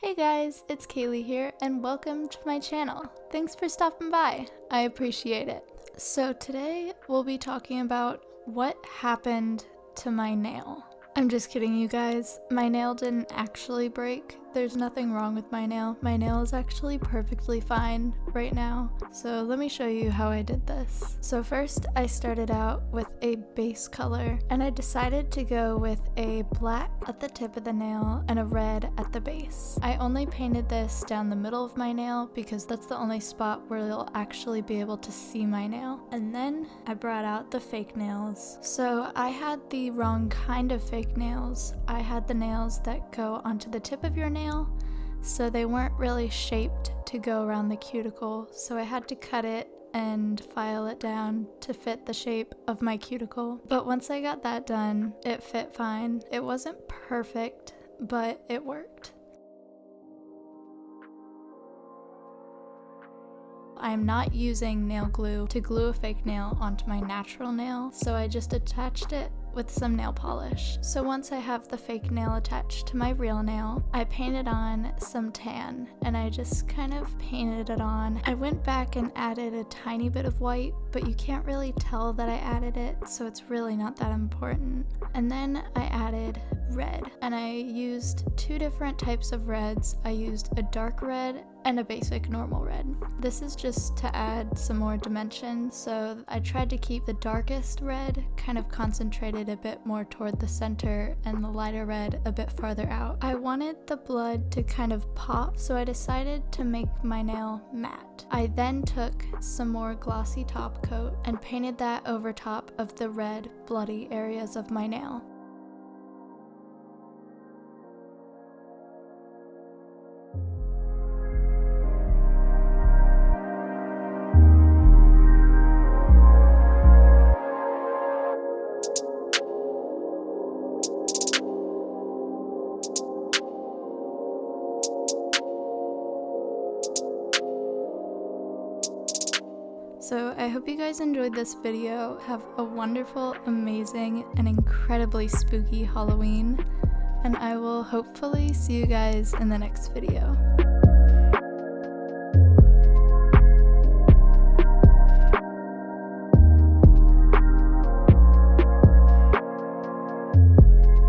Hey guys, it's Kaylee here and welcome to my channel. Thanks for stopping by. I appreciate it. So today we'll be talking about what happened to my nail. I'm just kidding you guys, my nail didn't actually break. There's nothing wrong with my nail. My nail is actually perfectly fine right now. So let me show you how I did this. So first I started out with a base color and I decided to go with a black at the tip of the nail and a red at the base. I only painted this down the middle of my nail because that's the only spot where you'll actually be able to see my nail. And then I brought out the fake nails. So I had the wrong kind of fake nails. I had the nails that go onto the tip of your nail, so they weren't really shaped to go around the cuticle, so I had to cut it and file it down to fit the shape of my cuticle. But once I got that done, it fit fine. It wasn't perfect, but it worked. I'm not using nail glue to glue a fake nail onto my natural nail, so I just attached it with some nail polish. So once I have the fake nail attached to my real nail, I painted on some tan and I just kind of painted it on. I went back and added a tiny bit of white, but you can't really tell that I added it, so it's really not that important. And then I added red, and I used two different types of reds. I used a dark red and a basic normal red. This is just to add some more dimension, so I tried to keep the darkest red kind of concentrated a bit more toward the center and the lighter red a bit farther out. I wanted the blood to kind of pop, so I decided to make my nail matte. I then took some more glossy top coat and painted that over top of the red bloody areas of my nail. So I hope you guys enjoyed this video. Have a wonderful, amazing, and incredibly spooky Halloween, and I will hopefully see you guys in the next video.